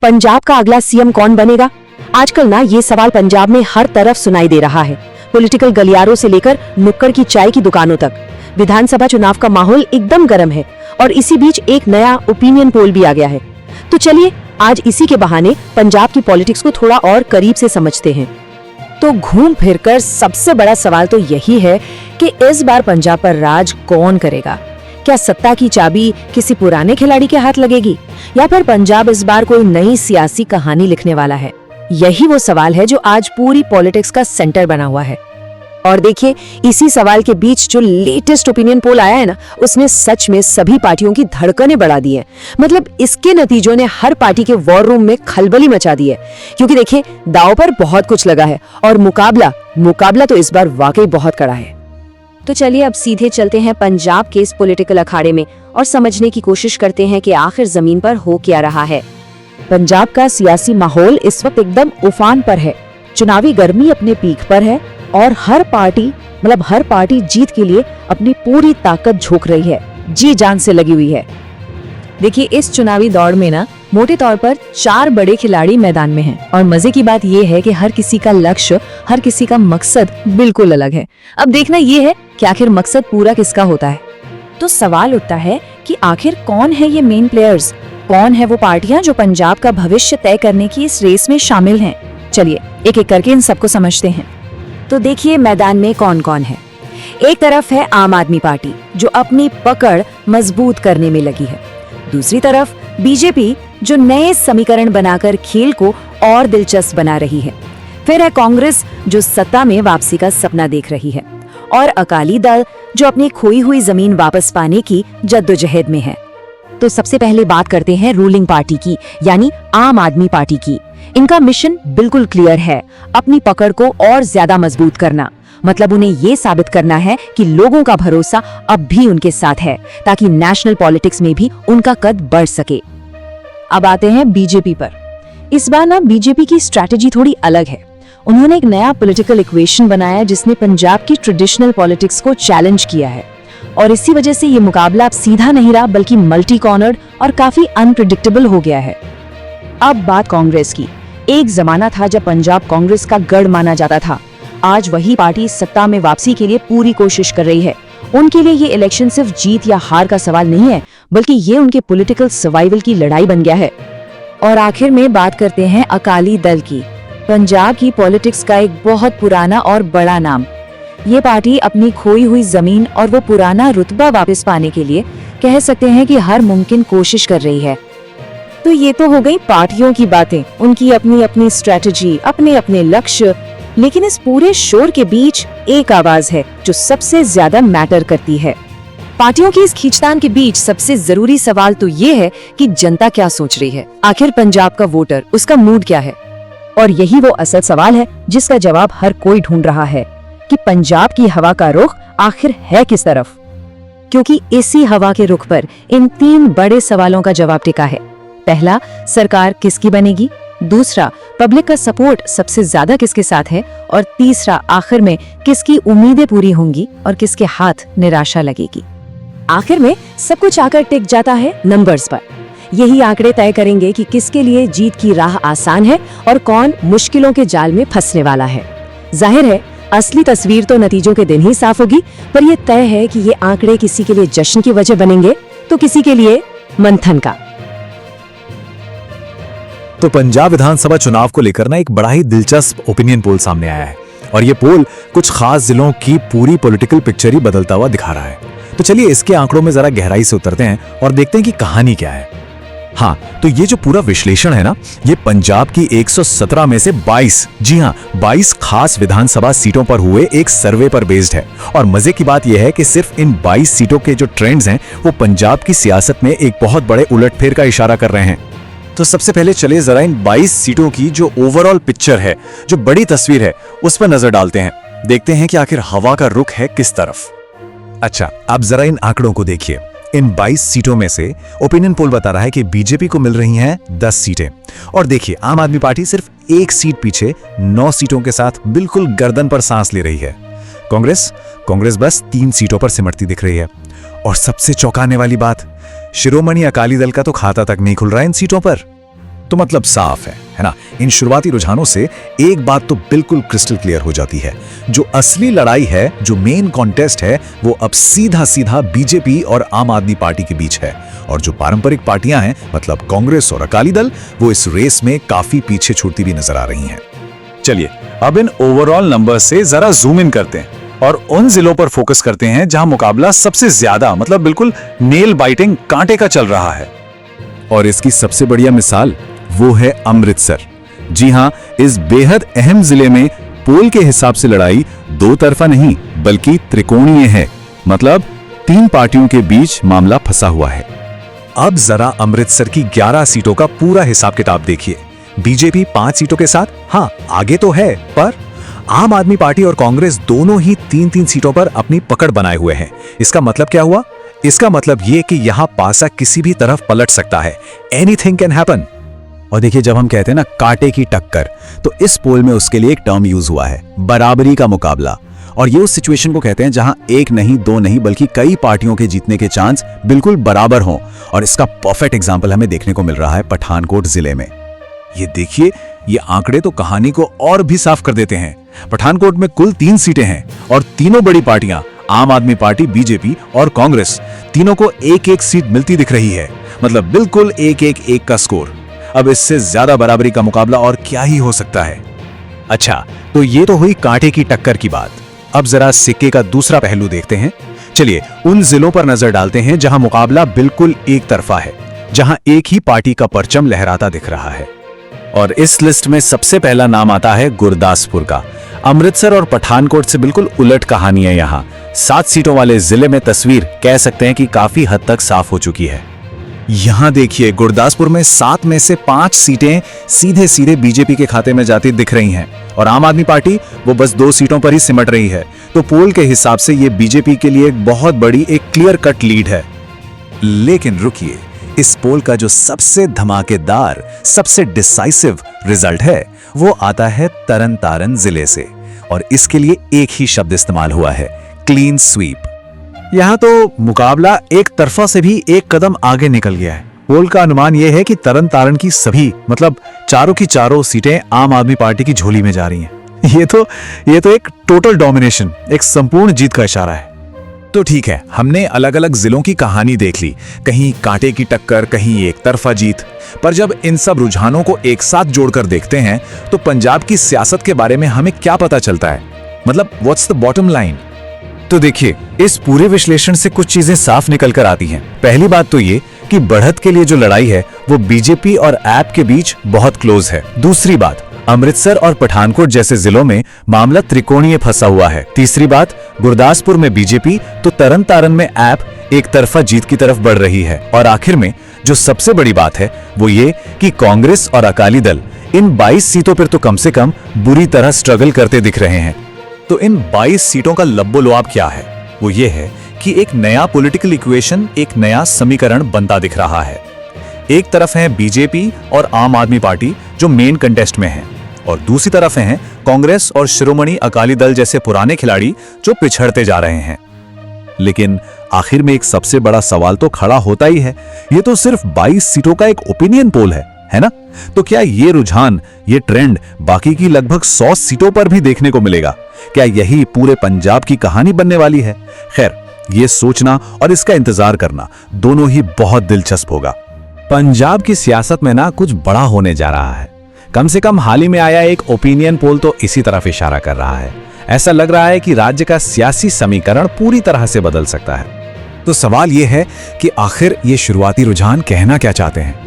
पंजाब का अगला सीएम कौन बनेगा? आजकल ना ये सवाल पंजाब में हर तरफ सुनाई दे रहा है। पॉलिटिकल गलियारों से लेकर नुक्कड़ की चाय की दुकानों तक विधानसभा चुनाव का माहौल एकदम गर्म है और इसी बीच एक नया ओपिनियन पोल भी आ गया है। तो चलिए आज इसी के बहाने पंजाब की पॉलिटिक्स को थोड़ा और करीब से समझते हैं। तो घूम फिरकर सबसे बड़ा सवाल तो यही है कि इस बार पंजाब पर राज कौन करेगा? क्या सत्ता की चाबी किसी पुराने खिलाड़ी के हाथ लगेगी या फिर पंजाब इस बार कोई नई सियासी कहानी लिखने वाला है? यही वो सवाल है जो आज पूरी पॉलिटिक्स का सेंटर बना हुआ है। और देखिए, इसी सवाल के बीच जो लेटेस्ट ओपिनियन पोल आया है ना, उसने सच में सभी पार्टियों की धड़कनें बढ़ा दी है। मतलब इसके नतीजों ने हर पार्टी के वॉर रूम में खलबली मचा दी है, क्योंकि देखिए दांव पर बहुत कुछ लगा है और मुकाबला तो इस बार वाकई बहुत कड़ा है। तो चलिए अब सीधे चलते हैं पंजाब के इस पॉलिटिकल अखाड़े में और समझने की कोशिश करते हैं कि आखिर जमीन पर हो क्या रहा है। पंजाब का सियासी माहौल इस वक्त एकदम उफान पर है। चुनावी गर्मी अपने पीक पर है और हर पार्टी जीत के लिए अपनी पूरी ताकत झोंक रही है, जी जान से लगी हुई है। देखिए, इस चुनावी दौड़ में ना मोटे तौर पर 4 बड़े खिलाड़ी मैदान में हैं और मजे की बात ये है कि हर किसी का लक्ष्य, हर किसी का मकसद बिल्कुल अलग है। अब देखना ये है कि आखिर मकसद पूरा किसका होता है। तो सवाल उठता है कि आखिर कौन है ये मेन प्लेयर्स, कौन है वो पार्टियां जो पंजाब का भविष्य तय करने की इस रेस में शामिल हैं। चलिए एक एक करके इन सबको समझते हैं। तो देखिए मैदान में कौन कौन है। एक तरफ है आम आदमी पार्टी जो अपनी पकड़ मजबूत करने में लगी है। दूसरी तरफ बीजेपी जो नए समीकरण बनाकर खेल को और दिलचस्प बना रही है। फिर है कांग्रेस जो सत्ता में वापसी का सपना देख रही है और अकाली दल जो अपनी खोई हुई जमीन वापस पाने की जद्दोजहद में है। तो सबसे पहले बात करते हैं रूलिंग पार्टी की, यानी आम आदमी पार्टी की। इनका मिशन बिल्कुल क्लियर है, अपनी पकड़ को और ज्यादा मजबूत करना। मतलब उन्हें ये साबित करना है कि लोगों का भरोसा अब भी उनके साथ है, ताकि नेशनल पॉलिटिक्स में भी उनका कद बढ़ सके। अब आते हैं बीजेपी पर। इस बार ना बीजेपी की स्ट्रैटेजी थोड़ी अलग है। उन्होंने एक नया पॉलिटिकल इक्वेशन बनाया जिसने पंजाब की ट्रेडिशनल पॉलिटिक्स को चैलेंज किया है और इसी वजह से ये मुकाबला अब सीधा नहीं रहा बल्कि मल्टी कॉर्नर्ड और काफी अनप्रेडिक्टेबल हो गया है। अब बात कांग्रेस की। एक जमाना था जब पंजाब कांग्रेस का गढ़ माना जाता था। आज वही पार्टी सत्ता में वापसी के लिए पूरी कोशिश कर रही है। उनके लिए ये इलेक्शन सिर्फ जीत या हार का सवाल नहीं है, बल्कि ये उनके पॉलिटिकल सर्वाइवल की लड़ाई बन गया है। और आखिर में बात करते हैं अकाली दल की, पंजाब की पॉलिटिक्स का एक बहुत पुराना और बड़ा नाम। ये पार्टी अपनी खोई हुई जमीन और वो पुराना रुतबा वापस पाने के लिए कह सकते हैं कि हर मुमकिन कोशिश कर रही है। तो ये तो हो गई पार्टियों की बातें, उनकी अपनी अपनी स्ट्रेटजी, अपने अपने लक्ष्य। लेकिन इस पूरे शोर के बीच एक आवाज है जो सबसे ज्यादा मैटर करती है। पार्टियों की इस खींचतान के बीच सबसे जरूरी सवाल तो ये है कि जनता क्या सोच रही है। आखिर पंजाब का वोटर, उसका मूड क्या है? और यही वो असल सवाल है जिसका जवाब हर कोई ढूंढ रहा है कि पंजाब की हवा का रुख आखिर है किस तरफ। क्योंकि इसी हवा के रुख पर इन 3 बड़े सवालों का जवाब टिका है। पहला, सरकार किसकी बनेगी। दूसरा, पब्लिक का सपोर्ट सबसे ज्यादा किसके साथ है। और तीसरा, आखिर में किसकी उम्मीदें पूरी होंगी और किसके हाथ निराशा लगेगी। आखिर में सब कुछ आकर टिक जाता है नंबर्स पर। यही आंकड़े तय करेंगे कि किसके लिए जीत की राह आसान है और कौन मुश्किलों के जाल में फंसने वाला है। जाहिर है असली तस्वीर तो नतीजों के दिन ही साफ होगी, पर यह तय है कि ये आंकड़े किसी के लिए जश्न की वजह बनेंगे तो किसी के लिए मंथन का। तो पंजाब विधानसभा चुनाव को लेकर ना एक बड़ा ही दिलचस्प ओपिनियन पोल सामने आया है और ये पोल कुछ खास जिलों की पूरी पॉलिटिकल पिक्चर ही बदलता हुआ दिखा रहा है। तो चलिए इसके आंकड़ों में जरा गहराई से उतरते हैं और देखते हैं कि कहानी क्या है। हाँ, तो ये जो पूरा विश्लेषण है ना, ये पंजाब की 117 में से 22, जी हाँ 22 खास विधानसभा सीटों पर हुए एक सर्वे पर बेस्ड है। और मजे की बात यह है कि सिर्फ इन 22 सीटों के जो ट्रेंड्स हैं वो पंजाब की सियासत में एक बहुत बड़े उलटफेर का इशारा कर रहे हैं। तो सबसे पहले चलिए जरा इन 22 सीटों की जो ओवरऑल पिक्चर है, जो बड़ी तस्वीर है, उस पर नजर डालते हैं। देखते हैं कि आखिर हवा का रुख है किस तरफ। अच्छा, आप जरा इन आंकड़ों को देखिए। इन 22 सीटों में से ओपिनियन पोल बता रहा है कि बीजेपी को मिल रही हैं 10 सीटें। और देखिए आम आदमी पार्टी सिर्फ 1 सीट पीछे 9 सीटों के साथ बिल्कुल गर्दन पर सांस ले रही है। कांग्रेस बस 3 सीटों पर सिमटती दिख रही है। और सबसे चौंकाने वाली बात, शिरोमणि अकाली दल का तो खाता तक नहीं खुल रहा है इन सीटों पर। तो मतलब साफ है ना। इन शुरुआती रुझानों से एक बात तो बिल्कुल क्रिस्टल क्लियर हो जाती है, जो असली लड़ाई है, जो मेन कॉन्टेस्ट है, वो अब सीधा सीधा बीजेपी और आम आदमी पार्टी के बीच है। और जो पारंपरिक पार्टियां हैं, मतलब कांग्रेस और अकाली दल, वो इस रेस में काफी पीछे छूटती भी नजर आ रही हैं। चलिए अब इन ओवरऑल नंबर से जरा जूम इन करते हैं और उन जिलों पर फोकस करते हैं जहां मुकाबला सबसे ज्यादा, मतलब बिल्कुल नेल बाइटिंग, कांटे का चल रहा है। और इसकी सबसे बढ़िया मिसाल वो है अमृतसर। जी हां, इस बेहद अहम जिले में पोल के हिसाब से लड़ाई दो तरफा नहीं बल्कि त्रिकोणीय है, मतलब 3 पार्टियों के बीच मामला फंसा हुआ है। अब जरा अमृतसर की 11 सीटों का पूरा हिसाब किताब देखिए। बीजेपी 5 सीटों के साथ हाँ आगे तो है, पर आम आदमी पार्टी और कांग्रेस दोनों ही 3-3 सीटों पर अपनी पकड़ बनाए हुए हैं। इसका मतलब क्या हुआ? इसका मतलब ये कि यहां पासा किसी भी तरफ पलट सकता है। Anything can happen. और देखिए, जब हम कहते हैं ना कांटे की टक्कर, तो इस पोल में उसके लिए एक टर्म यूज हुआ है, बराबरी का मुकाबला। और ये उस सिचुएशन को कहते हैं जहां एक नहीं, दो नहीं, बल्कि कई पार्टियों के जीतने के चांस बिल्कुल बराबर हों। और इसका परफेक्ट एग्जाम्पल हमें देखने को मिल रहा है पठानकोट जिले में। ये देखिए, ये आंकड़े तो कहानी को और भी साफ कर देते हैं। पठानकोट में कुल 3 सीटें हैं और तीनों बड़ी पार्टियां, आम आदमी पार्टी, बीजेपी और कांग्रेस, तीनों को एक एक सीट मिलती दिख रही है। मतलब बिल्कुल 1-1-1 का स्कोर। अब इससे ज्यादा बराबरी का मुकाबला और क्या ही हो सकता है। अच्छा, तो ये तो हुई कांटे की टक्कर की बात। अब जरा सिक्के का दूसरा पहलू देखते हैं। चलिए उन जिलों पर नजर डालते हैं जहां मुकाबला बिल्कुल एक तरफा है, जहां एक ही पार्टी का परचम लहराता दिख रहा है। और इस लिस्ट में सबसे पहला नाम आता है गुरदासपुर का। अमृतसर और पठानकोट से बिल्कुल उलट कहानी है यहाँ। 7 सीटों वाले जिले में तस्वीर कह सकते हैं कि काफी हद तक साफ हो चुकी है। यहाँ देखिए, गुरदासपुर में 7 में से 5 सीटें सीधे सीधे बीजेपी के खाते में जाती दिख रही हैं और आम आदमी पार्टी वो बस 2 सीटों पर ही सिमट रही है। तो पोल के हिसाब से ये बीजेपी के लिए एक बहुत बड़ी, एक क्लियर कट लीड है। लेकिन रुकिए, इस पोल का जो सबसे धमाकेदार, सबसे डिसाइसिव रिजल्ट है, वो आता है तरन तारन जिले से। और इसके लिए एक ही शब्द इस्तेमाल हुआ है, क्लीन स्वीप। यहां तो मुकाबला एक तरफा से भी एक कदम आगे निकल गया है। पोल का अनुमान यह है कि तरन तारन की सभी, मतलब चारों की चारों सीटें आम आदमी पार्टी की झोली में जा रही हैं। ये तो एक टोटल डोमिनेशन, एक संपूर्ण जीत का इशारा है। तो ठीक है, हमने अलग अलग जिलों की कहानी देख ली, कहीं कांटे की टक्कर, कहीं एक तरफा जीत। पर जब इन सब रुझानों को एक साथ जोड़कर देखते हैं तो पंजाब की सियासत के बारे में हमें क्या पता चलता है? मतलब व्हाट्स द बॉटम लाइन? तो देखिए, इस पूरे विश्लेषण से कुछ चीजें साफ निकल कर आती हैं। पहली बात तो ये कि बढ़त के लिए जो लड़ाई है वो बीजेपी और ऐप के बीच बहुत क्लोज है। दूसरी बात, अमृतसर और पठानकोट जैसे जिलों में मामला त्रिकोणीय फंसा हुआ है। तीसरी बात, गुरदासपुर में बीजेपी तो तरन तारन में ऐप एक तरफा जीत की तरफ बढ़ रही है। और आखिर में जो सबसे बड़ी बात है वो ये कि कांग्रेस और अकाली दल इन 22 सीटों पर तो कम से कम बुरी तरह स्ट्रगल करते दिख रहे हैं। तो इन 22 सीटों का लब्बो-लुआब क्या है? वो ये है कि एक नया पॉलिटिकल इक्वेशन, एक नया समीकरण बनता दिख रहा है। एक तरफ है बीजेपी और आम आदमी पार्टी जो मेन कंटेस्ट में हैं, और दूसरी तरफ हैं कांग्रेस और शिरोमणि अकाली दल जैसे पुराने खिलाड़ी जो पिछड़ते जा रहे हैं। लेकिन आखिर में एक सबसे बड़ा सवाल तो खड़ा होता ही है। ये तो सिर्फ 22 सीटों का एक ओपिनियन पोल है ना? तो क्या ये रुझान, ये ट्रेंड बाकी की लगभग 100 सीटों पर भी देखने को मिलेगा? क्या यही पूरे पंजाब की कहानी बनने वाली है? खैर, ये सोचना और इसका इंतजार करना दोनों ही बहुत दिलचस्प होगा। पंजाब की सियासत में ना कुछ बड़ा होने जा रहा है। कम से कम हाल ही में आया एक ओपिनियन पोल तो इसी तरफ इशारा कर रहा है। ऐसा लग रहा है कि राज्य का सियासी समीकरण पूरी तरह से बदल सकता है। तो सवाल यह है कि आखिर ये शुरुआती रुझान कहना क्या चाहते हैं?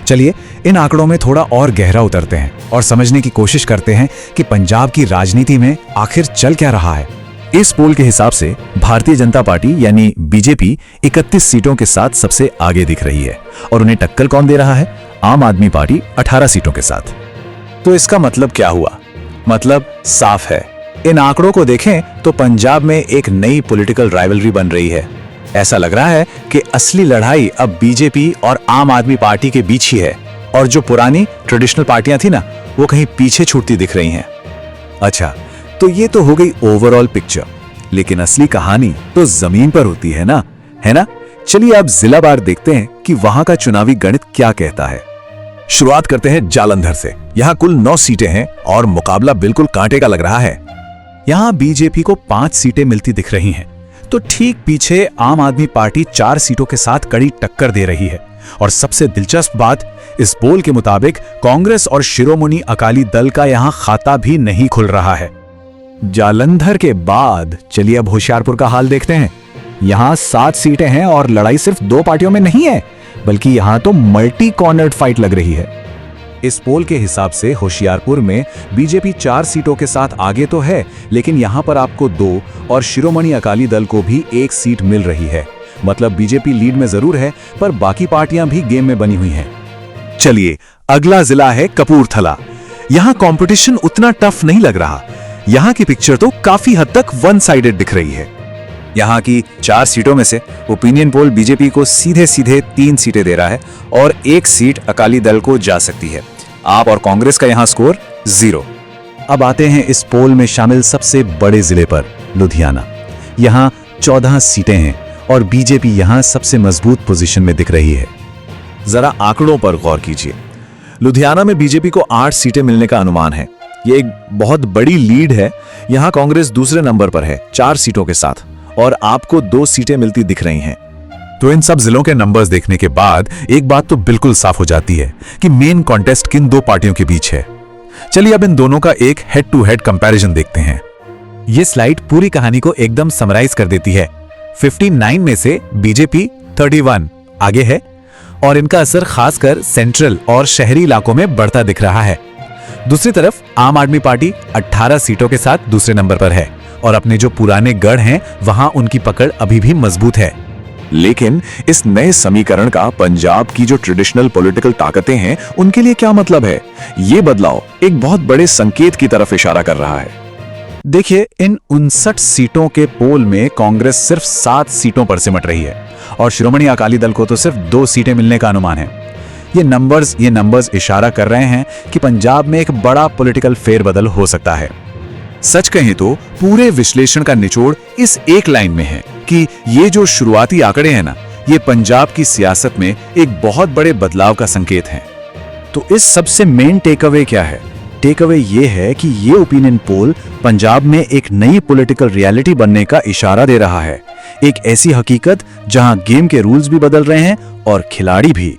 चलिए इन आंकड़ों में थोड़ा और गहरा उतरते हैं और समझने की कोशिश करते हैं कि पंजाब की राजनीति में आखिर चल क्या रहा है। इस पोल के हिसाब से भारतीय जनता पार्टी यानी बीजेपी 31 सीटों के साथ सबसे आगे दिख रही है और उन्हें टक्कर कौन दे रहा है? आम आदमी पार्टी 18 सीटों के साथ। तो इसका मतलब क्या हुआ? मतलब साफ है, इन आंकड़ों को देखें तो पंजाब में एक नई पॉलिटिकल राइवलरी बन रही है। ऐसा लग रहा है कि असली लड़ाई अब बीजेपी और आम आदमी पार्टी के बीच ही है और जो पुरानी ट्रेडिशनल पार्टियां थी ना, वो कहीं पीछे छूटती दिख रही हैं। अच्छा, तो ये तो हो गई ओवरऑल पिक्चर, लेकिन असली कहानी तो जमीन पर होती है ना? चलिए अब जिला वार देखते हैं कि वहां का चुनावी गणित क्या कहता है। शुरुआत करते हैं जालंधर से। यहाँ कुल 9 सीटें हैं और मुकाबला बिल्कुल कांटे का लग रहा है। यहाँ बीजेपी को 5 सीटें मिलती दिख रही हैं, तो ठीक पीछे आम आदमी पार्टी 4 सीटों के साथ कड़ी टक्कर दे रही है। और सबसे दिलचस्प बात, इस पोल के मुताबिक कांग्रेस और शिरोमणि अकाली दल का यहाँ खाता भी नहीं खुल रहा है। जालंधर के बाद चलिए अब होशियारपुर का हाल देखते हैं। यहाँ 7 सीटें हैं और लड़ाई सिर्फ 2 पार्टियों में नहीं है, बल्कि यहाँ तो मल्टी कॉर्नर्ड फाइट लग रही है। इस पोल के हिसाब से होशियारपुर में बीजेपी 4 सीटों के साथ आगे तो है, लेकिन यहाँ पर आपको 2 और शिरोमणि अकाली दल को भी 1 सीट मिल रही है। मतलब बीजेपी लीड में जरूर है, पर बाकी पार्टियां भी गेम में बनी हुई हैं। चलिए अगला जिला है कपूरथला। यहाँ कंपटीशन उतना टफ नहीं लग रहा। यहाँ की पिक्चर तो काफी हद तक वन साइडेड दिख रही है। यहाँ की 4 सीटों में से ओपिनियन पोल बीजेपी को सीधे सीधे 3 सीटें दे रहा है और 1 सीट अकाली दल को जा सकती है। आप और कांग्रेस का यहाँ स्कोर 0। अब आते हैं इस पोल में शामिल सबसे बड़े जिले पर, लुधियाना। यहाँ 14 सीटें हैं और बीजेपी यहाँ सबसे मजबूत पोजीशन में दिख रही है। जरा आंकड़ों पर गौर कीजिए। लुधियाना में बीजेपी को 8 सीटें मिलने का अनुमान है। ये एक बहुत बड़ी लीड है। यहाँ कांग्रेस दूसरे नंबर पर है 4 सीटों के साथ और आपको 2 सीटें मिलती दिख रही हैं। तो इन सब जिलों के नंबर्स देखने के बाद एक बात तो बिल्कुल साफ हो जाती है कि मेन कॉन्टेस्ट किन 2 पार्टियों के बीच है। चलिए अब इन दोनों का एक हेड टू हेड कंपैरिजन देखते हैं। ये स्लाइड पूरी कहानी को एकदम समराइज कर देती है। 59 में से बीजेपी 31 आगे है और इनका असर खासकर सेंट्रल और शहरी इलाकों में बढ़ता दिख रहा है। दूसरी तरफ आम आदमी पार्टी 18 सीटों के साथ दूसरे नंबर पर है और अपने जो पुराने गढ़ हैं वहां उनकी पकड़ अभी भी मजबूत है। लेकिन इस नए समीकरण का पंजाब की जो ट्रेडिशनल पॉलिटिकल ताकतें हैं उनके लिए क्या मतलब है? ये बदलाव एक बहुत बड़े संकेत की तरफ इशारा कर रहा है। देखिए, इन 59 सीटों के पोल में कांग्रेस सिर्फ 7 सीटों पर सिमट रही है और शिरोमणि अकाली दल को तो सिर्फ 2 सीटें मिलने का अनुमान है। ये नंबर्स इशारा कर रहे हैं कि पंजाब में एक बड़ा पॉलिटिकल फेरबदल हो सकता है। सच कहें तो पूरे विश्लेषण का निचोड़ इस एक लाइन में है कि ये जो शुरुआती आंकड़े हैं ना, ये पंजाब की सियासत में एक बहुत बड़े बदलाव का संकेत है। तो इस सबसे मेन टेकअवे क्या है? टेकअवे ये है कि ये ओपिनियन पोल पंजाब में एक नई पॉलिटिकल रियलिटी बनने का इशारा दे रहा है। एक ऐसी हकीकत जहां गेम के रूल्स भी बदल रहे हैं और खिलाड़ी भी।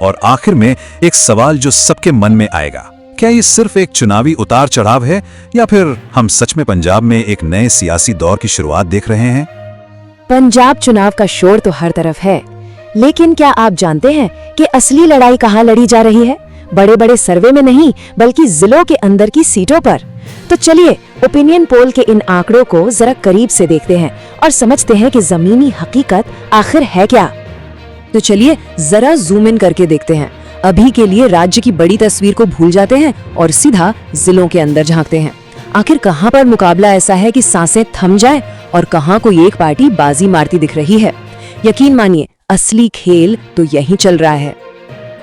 और आखिर में एक सवाल जो सबके मन में आएगा, क्या ये सिर्फ एक चुनावी उतार चढ़ाव है या फिर हम सच में पंजाब में एक नए सियासी दौर की शुरुआत देख रहे हैं? पंजाब चुनाव का शोर तो हर तरफ है, लेकिन क्या आप जानते हैं कि असली लड़ाई कहाँ लड़ी जा रही है? बड़े बड़े सर्वे में नहीं, बल्कि जिलों के अंदर की सीटों पर। तो चलिए ओपिनियन पोल के इन आंकड़ों को जरा करीब से देखते हैं और समझते हैं कि जमीनी हकीकत आखिर है क्या। तो चलिए जरा जूम इन करके देखते हैं। अभी के लिए राज्य की बड़ी तस्वीर को भूल जाते हैं और सीधा जिलों के अंदर झांकते हैं। आखिर कहां पर मुकाबला ऐसा है कि सांसें थम जाए और कहां कोई एक पार्टी बाजी मारती दिख रही है? यकीन मानिए, असली खेल तो यही चल रहा है।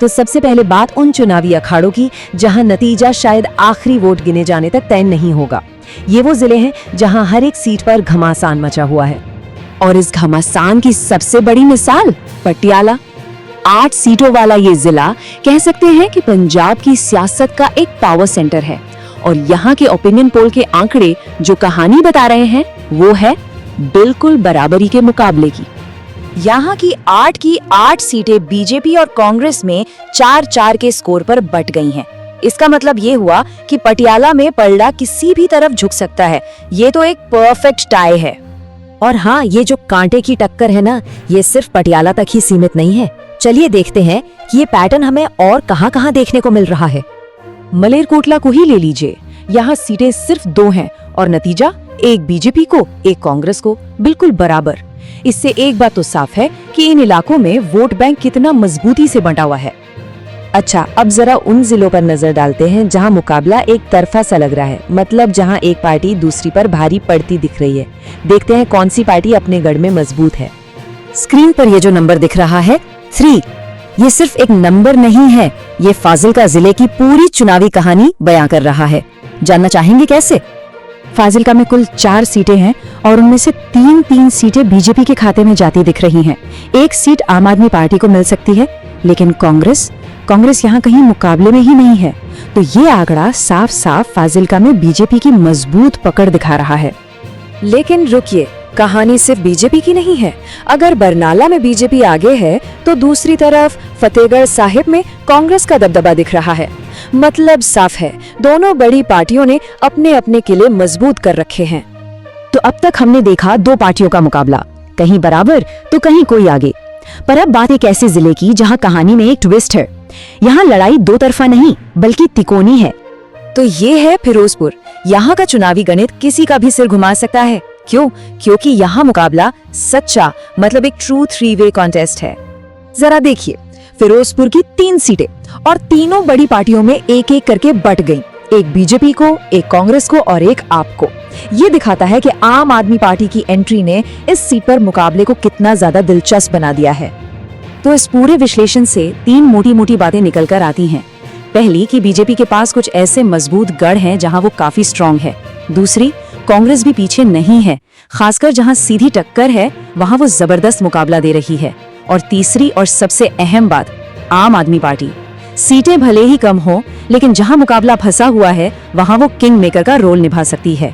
तो सबसे पहले बात उन चुनावी अखाड़ों की जहां नतीजा शायद आखिरी वोट गिने जाने तक तय नहीं होगा। ये वो जिले हैं जहां हर एक सीट पर घमासान मचा हुआ है और इस घमासान की सबसे बड़ी मिसाल पटियाला। 8 सीटों वाला ये जिला कह सकते हैं कि पंजाब की सियासत का एक पावर सेंटर है और यहाँ के ओपिनियन पोल के आंकड़े जो कहानी बता रहे हैं वो है बिल्कुल बराबरी के मुकाबले की। यहाँ की 8 सीटें बीजेपी और कांग्रेस में 4-4 के स्कोर पर बट गई हैं। इसका मतलब ये हुआ कि पटियाला में पलड़ा किसी भी तरफ झुक सकता है। ये तो एक परफेक्ट टाई है। और हाँ, ये जो कांटे की टक्कर है ना, ये सिर्फ पटियाला तक ही सीमित नहीं है। चलिए देखते हैं कि ये पैटर्न हमें और कहां-कहां देखने को मिल रहा है। मलेरकोटला को ही ले लीजिए, यहाँ सीटें सिर्फ 2 हैं और नतीजा एक बीजेपी को एक कांग्रेस को, बिल्कुल बराबर। इससे एक बात तो साफ है कि इन इलाकों में वोट बैंक कितना मजबूती से बंटा हुआ है। अच्छा, अब जरा उन जिलों पर नजर डालते हैं जहां मुकाबला एक तरफा सा लग रहा है, मतलब जहां एक पार्टी दूसरी पर भारी पड़ती दिख रही है। देखते हैं कौन सी पार्टी अपने गढ़ में मजबूत है। स्क्रीन पर ये जो नंबर दिख रहा है 3, ये सिर्फ एक नंबर नहीं है, ये फाजिल्का जिले की पूरी चुनावी कहानी बयां कर रहा है। जानना चाहेंगे कैसे? फाजिल्का में कुल 4 सीटें हैं और उनमें से 3 सीटें बीजेपी के खाते में जाती दिख रही हैं। 1 सीट आम आदमी पार्टी को मिल सकती है, लेकिन कांग्रेस कांग्रेस यहाँ कहीं मुकाबले में ही नहीं है। तो ये आंकड़ा साफ साफ फाजिल्का में बीजेपी की मजबूत पकड़ दिखा रहा है। लेकिन रुकिए, कहानी सिर्फ बीजेपी की नहीं है। अगर बरनाला में बीजेपी आगे है तो दूसरी तरफ फतेहगढ़ साहिब में कांग्रेस का दबदबा दिख रहा है। मतलब साफ है, दोनों बड़ी पार्टियों ने अपने अपने किले मजबूत कर रखे हैं। तो अब तक हमने देखा दो पार्टियों का मुकाबला, कहीं बराबर तो कहीं कोई आगे। पर अब बात एक ऐसे जिले की जहां कहानी में एक ट्विस्ट है। यहाँ लड़ाई दो तरफा नहीं बल्कि तिकोनी है। तो ये है फिरोजपुर। यहाँ का चुनावी गणित किसी का भी सिर घुमा सकता है। क्यों? क्योंकि यहाँ मुकाबला सच्चा, मतलब एक ट्रू 3-वे कॉन्टेस्ट है। जरा देखिए, फिरोजपुर की 3 सीटें और तीनों बड़ी पार्टियों में एक एक करके बट गईं। एक बीजेपी को, एक कांग्रेस को और एक आप को। ये दिखाता है कि आम आदमी पार्टी की एंट्री ने इस सीट पर मुकाबले को कितना ज्यादा दिलचस्प बना दिया है। तो इस पूरे विश्लेषण से 3 मोटी मोटी बातें निकल कर आती हैं। पहली कि बीजेपी के पास कुछ ऐसे मजबूत गढ़ हैं जहां वो काफी स्ट्रांग है। दूसरी, कांग्रेस भी पीछे नहीं है, खासकर जहां सीधी टक्कर है वहां वो जबरदस्त मुकाबला दे रही है। और तीसरी और सबसे अहम बात, आम आदमी पार्टी। सीटें भले ही कम हो, लेकिन जहां मुकाबला फंसा हुआ है वहां वो किंग मेकर का रोल निभा सकती है।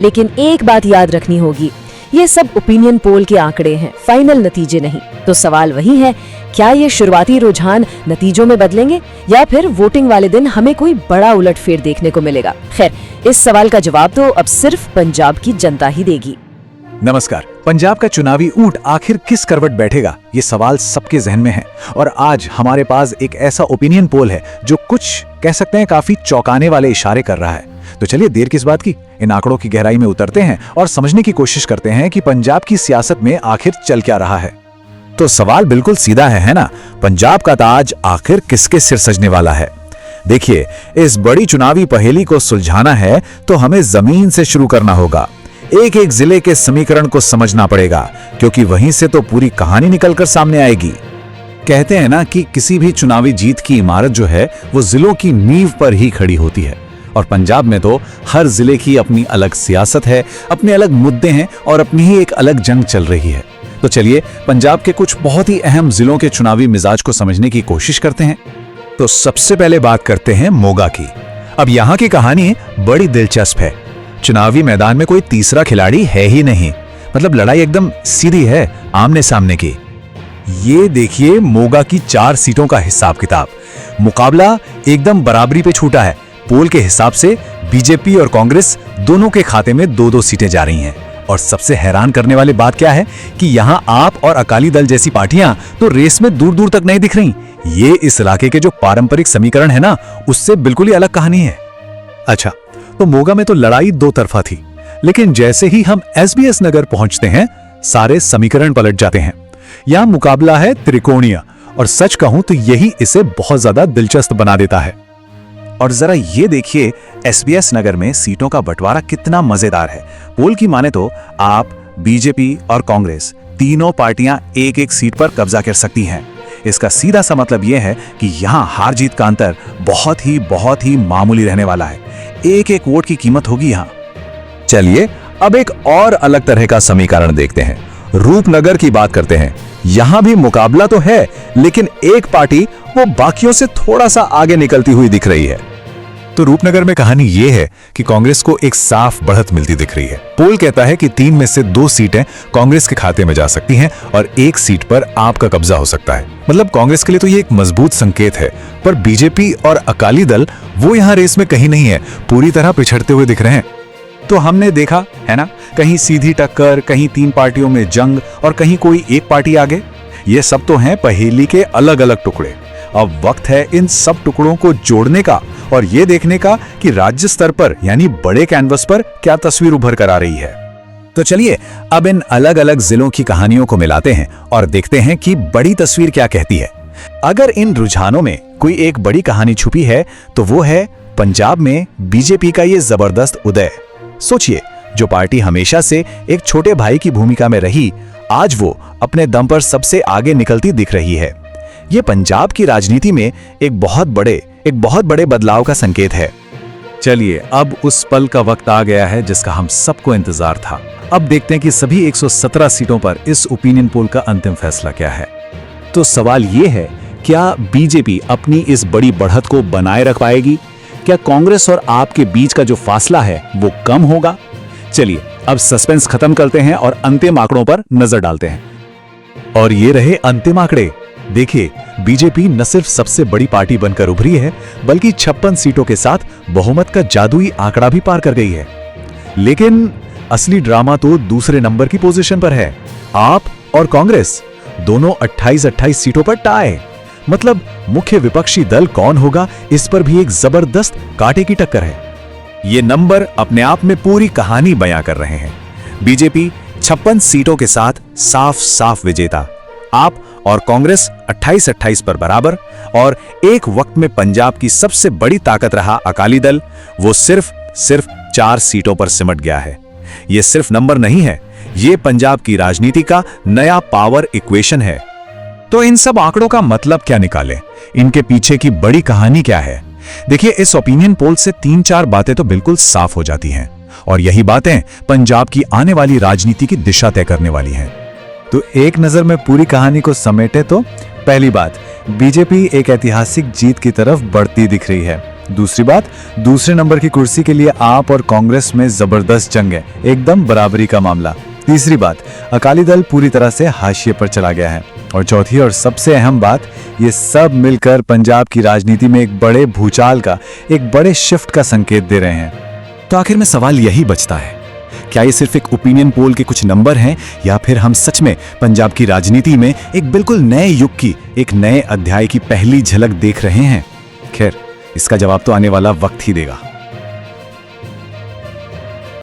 लेकिन एक बात याद रखनी होगी, ये सब ओपिनियन पोल के आंकड़े हैं, फाइनल नतीजे नहीं। तो सवाल वही है, क्या ये शुरुआती रुझान नतीजों में बदलेंगे या फिर वोटिंग वाले दिन हमें कोई बड़ा उलटफेर देखने को मिलेगा? खैर, इस सवाल का जवाब तो अब सिर्फ पंजाब की जनता ही देगी। नमस्कार। पंजाब का चुनावी ऊंट आखिर किस करवट बैठेगा, ये सवाल सबके जहन में है। और आज हमारे पास एक ऐसा ओपिनियन पोल है जो कुछ कह सकते हैं काफी चौंकाने वाले इशारे कर रहा है। तो चलिए देर किस बात की, इन आंकड़ों की गहराई में उतरते हैं और समझने की कोशिश करते हैं कि पंजाब की सियासत में आखिर चल क्या रहा है। तो सवाल बिल्कुल सीधा है ना? पंजाब का ताज आखिर किसके सिर सजने वाला है? देखिए, इस बड़ी चुनावी पहेली को सुलझाना है तो हमें जमीन से शुरू करना होगा। एक एक जिले के समीकरण को समझना पड़ेगा, क्योंकि वहीं से तो पूरी कहानी निकलकर सामने आएगी। कहते हैं ना कि किसी भी चुनावी जीत की इमारत जो है वो जिलों की नींव पर ही खड़ी होती है। और पंजाब में तो हर जिले की अपनी अलग सियासत है, अपने अलग मुद्दे हैं और अपनी ही एक अलग जंग चल रही है। तो चलिए पंजाब के कुछ बहुत ही अहम जिलों के चुनावी मिजाज को समझने की कोशिश करते हैं। तो सबसे पहले बात करते हैं मोगा की। अब यहाँ की कहानी बड़ी दिलचस्प है। चुनावी मैदान में कोई तीसरा खिलाड़ी है ही नहीं, मतलब लड़ाई एकदम सीधी है, आमने सामने की। ये देखिए मोगा की 4 सीटों का हिसाब किताब। मुकाबला एकदम बराबरी पे छूटा है। पोल के हिसाब से बीजेपी और कांग्रेस दोनों के खाते में 2-2 सीटें जा रही हैं। और सबसे हैरान करने वाली बात क्या है कि यहाँ आप और अकाली दल जैसी पार्टियां तो रेस में दूर दूर तक नहीं दिख रही। ये इस इलाके के जो पारंपरिक समीकरण है ना, उससे बिल्कुल ही अलग कहानी है। अच्छा, तो मोगा में तो लड़ाई 2 तरफा थी, लेकिन जैसे ही हम SBS नगर पहुंचते हैं सारे समीकरण पलट जाते हैं। यहाँ मुकाबला है त्रिकोणीय, और सच कहूं तो यही इसे बहुत ज्यादा दिलचस्प बना देता है। और जरा ये देखिए SBS नगर में सीटों का बंटवारा कितना मजेदार है। पोल की माने तो आप, बीजेपी और कांग्रेस तीनों पार्टियां एक एक सीट पर कब्जा कर सकती हैं। इसका सीधा सा मतलब यह है कि यहाँ हार जीत का अंतर बहुत ही मामूली रहने वाला है। एक एक वोट की कीमत होगी यहाँ। चलिए अब एक और अलग तरह का समीकरण देखते हैं। रूपनगर की बात करते हैं। यहाँ भी मुकाबला तो है, लेकिन एक पार्टी वो बाकियों से थोड़ा सा आगे निकलती हुई दिख रही है। तो रूपनगर में कहानी ये है कि कांग्रेस को एक साफ बढ़त मिलती दिख रही है। पोल कहता है कि 3 में से 2 सीटें कांग्रेस के खाते में जा सकती हैं और 1 सीट पर आपका कब्जा हो सकता है। मतलब कांग्रेस के लिए तो ये एक मजबूत संकेत है। पर बीजेपी और अकाली दल वो यहाँ रेस में कहीं नहीं है, पूरी तरह पिछड़ते हुए दिख रहे हैं। तो हमने देखा है ना, कहीं सीधी टक्कर, कहीं 3 पार्टियों में जंग और कहीं कोई एक पार्टी आगे। ये सब तो हैं पहेली के अलग अलग टुकड़े। अब वक्त है इन सब टुकड़ों को जोड़ने का और ये देखने का कि राज्य स्तर पर यानी बड़े कैनवस पर क्या तस्वीर उभर कर आ रही है। तो चलिए अब इन अलग अलग जिलों की कहानियों को मिलाते हैं और देखते हैं कि बड़ी तस्वीर क्या कहती है। अगर इन रुझानों में कोई एक बड़ी कहानी छुपी है तो वो है पंजाब में बीजेपी का ये जबरदस्त उदय। सोचिए, जो पार्टी हमेशा से एक छोटे भाई की भूमिका में रही, आज वो अपने दम पर सबसे आगे निकलती दिख रही है। ये पंजाब की राजनीति में एक बहुत बड़े बदलाव का संकेत है। चलिए अब उस पल का वक्त आ गया है जिसका हम सबको इंतजार था। अब देखते हैं कि सभी 117 सीटों पर इस ओपिनियन पोल का अंतिम फैसला क्या है। तो सवाल ये है क्या बीजेपी अपनी इस बड़ी बढ़त को बनाए रख पाएगी? क्या कांग्रेस और आप के बीच का जो फासला है वो कम होगा? चलिए अब सस्पेंस खत्म करते हैं और अंतिम आंकड़ों पर नजर डालते हैं। और ये रहे अंतिम आंकड़े। देखिए, बीजेपी न सिर्फ सबसे बड़ी पार्टी बनकर उभरी है, बल्कि 56 सीटों के साथ बहुमत का जादुई आंकड़ा भी पार कर गई है। लेकिन असली ड्रामा तो दूसरे नंबर की पोजीशन पर है। आप और कांग्रेस दोनों 28-28 सीटों पर टाई। मतलब मुख्य विपक्षी दल कौन होगा, इस पर भी एक जबरदस्त कांटे की टक्कर है। ये नंबर अपने आप में पूरी कहानी बयां कर रहे हैं। बीजेपी 56 सीटों के साथ साफ साफ विजेता, आप और कांग्रेस 28-28 पर बराबर, और एक वक्त में पंजाब की सबसे बड़ी ताकत रहा अकाली दल, वो सिर्फ 4 सीटों पर सिमट गया है। ये सिर्फ नंबर नहीं है, ये पंजाब की राजनीति का नया पावर इक्वेशन है। तो इन सब आंकड़ों का मतलब क्या निकालें? इनके पीछे की बड़ी कहानी क्या है? देखिए, इस ओपिनियन पोल से 3-4 बातें तो बिल्कुल साफ हो जाती हैं, और यही बातें पंजाब की आने वाली राजनीति की दिशा तय करने वाली हैं। तो एक नजर में पूरी कहानी को समेटे तो पहली बात, बीजेपी एक ऐतिहासिक जीत की तरफ बढ़ती दिख रही है। दूसरी बात, दूसरे नंबर की कुर्सी के लिए आप और कांग्रेस में जबरदस्त जंग है, एकदम बराबरी का मामला। तीसरी बात, अकाली दल पूरी तरह से हाशिए पर चला गया है। और चौथी और सबसे अहम बात, ये सब मिलकर पंजाब की राजनीति में एक बड़े भूचाल का, एक बड़े शिफ्ट का संकेत दे रहे हैं। तो आखिर में सवाल यही बचता है, क्या ये सिर्फ एक ओपिनियन पोल के कुछ नंबर हैं, या फिर हम सच में पंजाब की राजनीति में एक बिल्कुल नए युग की, एक नए अध्याय की पहली झलक देख रहे हैं? खैर, इसका जवाब तो आने वाला वक्त ही देगा।